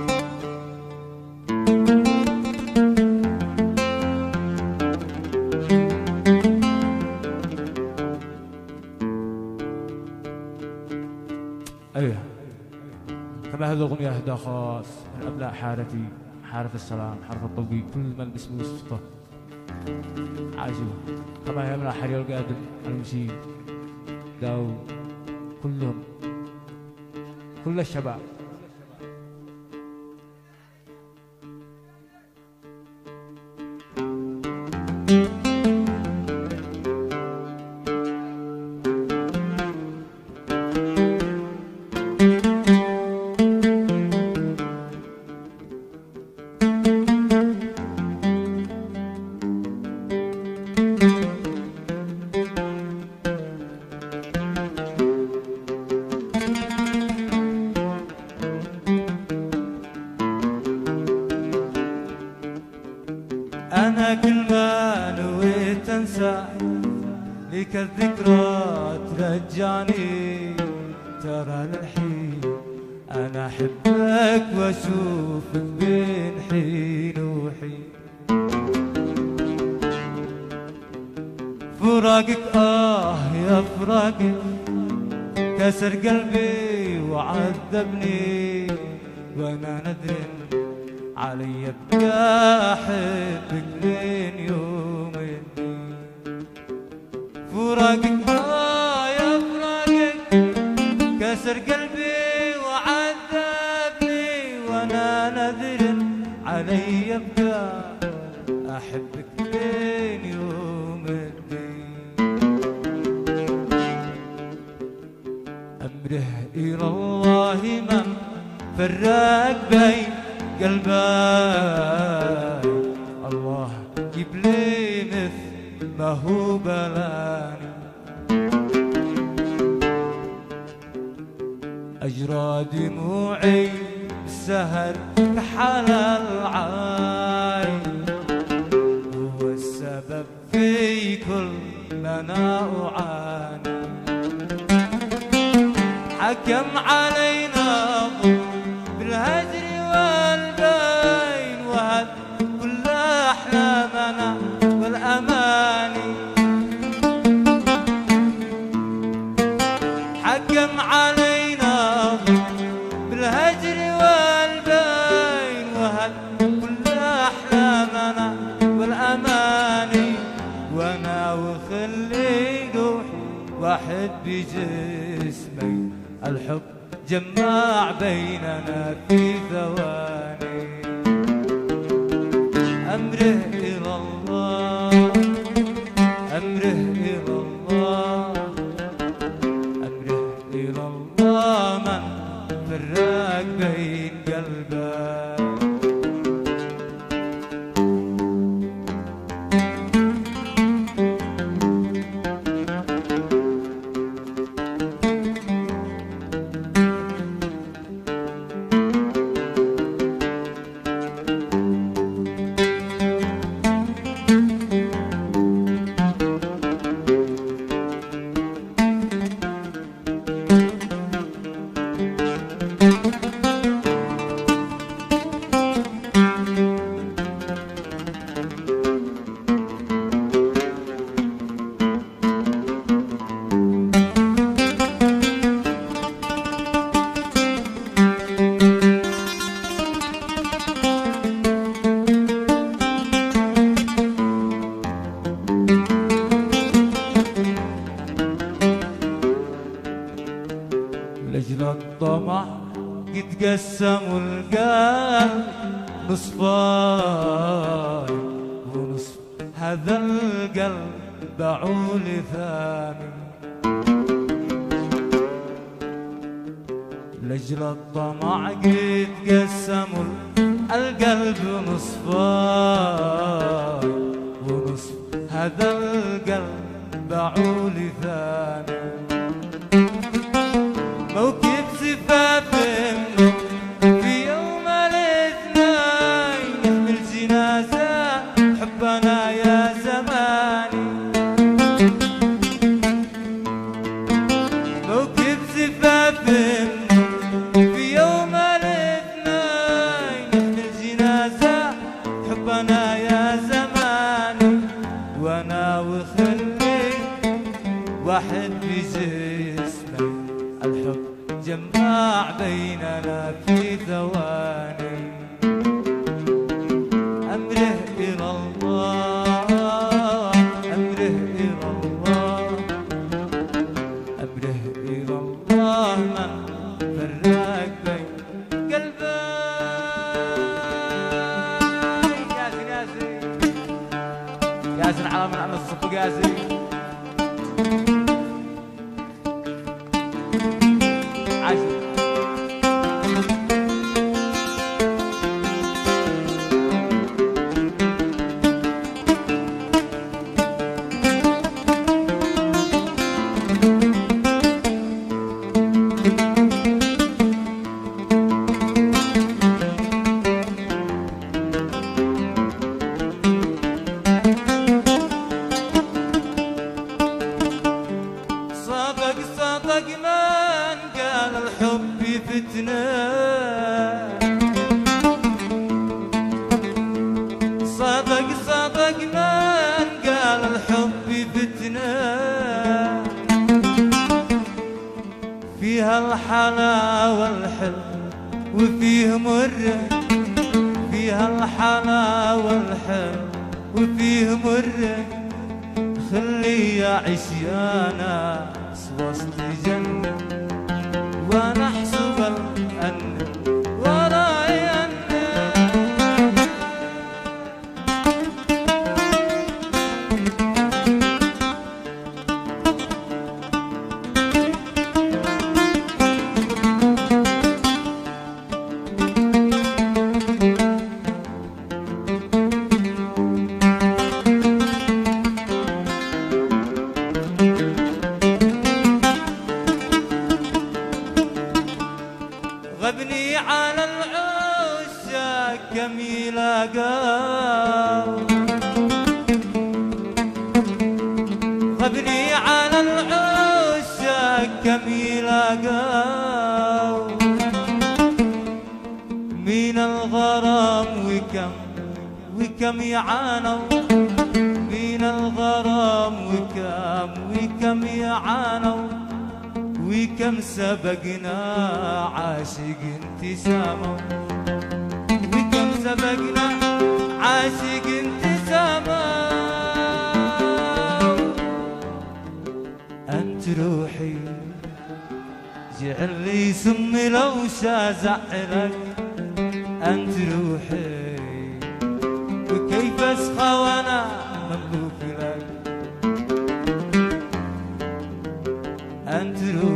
ايوه، كما هذه الاغنيه اهداء خاص من ابناء حارتي، حاره السلام، حاره الطوقي، كل من اسمه يصفطه عاشوا. كما هي ابناء حرير القادم، المشي، داود، كلهم، كل الشباب. أنا كل ما نويت أنسى لك الذكرى ترجعني، ترى للحين أنا أحبك وأشوفك بين حين وحين. فراقك يا فراقك كسر قلبي وعذبني، وأنا ندري علي ابقى احبك لين يوم الدين. فراقك يا فراقك كسر قلبي وعذبني، وانا نذر علي ابقى احبك لين يوم الدين. امره الى الله من فرق بين قلبي، الله جيب لي مثل ما هو بلاني. أجرى دموعي بالسهر كحل العين، هو السبب في كل ما أنا أعاني. حكم علينا بالهجر والبين، وهد كل أحلامنا والأماني. حكم علينا بالهجر والبين، وهد كل أحلامنا والأماني. وأنا وخلي روحي واحد بجسمي، الحب جمع بيننا في ثواني. أمره إلى الله، أمره إلى الله، أمره إلى الله من فرق بين قلبي. لأجل الطمع قد قسموا القلب نصفين، ونصف هذا القلب باعوا لثاني. لأجل الطمع قد قسموا القلب نصفين، ونصف هذا القلب باعوا لثاني. موكب زفاف في يوم الاثنين، نحمل جنازة حبنا يا زماني. موكب زفاف في يوم الاثنين، ضاع بيننا في ثواني أمره إلى الله أمره إلى الله أمره إلى الله من فرق بين قلبين ياسين ياسين ياسين على من أنا الصفق ياسين صدق من قال الحب فتنة صدق من قال الحب فتنة فيها الحلاوة والحلو وفيه مرة فيها الحلاوة والحلو وفيه مرة خلي يعيش يا ناس وسط جنة وانا احسب الأن وراي غبني على العشاق كم يلاقوا غبني على العشاق كم يلاقوا من الغرام وكم يعانوا من الغرام وكم يعانوا وكم سبقنا عاشق انتسامه وكم سبقنا عاشق انتسامه أنت روحي جعل لي سمي لو شازعلك أنت روحي وكيف أسخى وأنا مملوك لك أنت روحي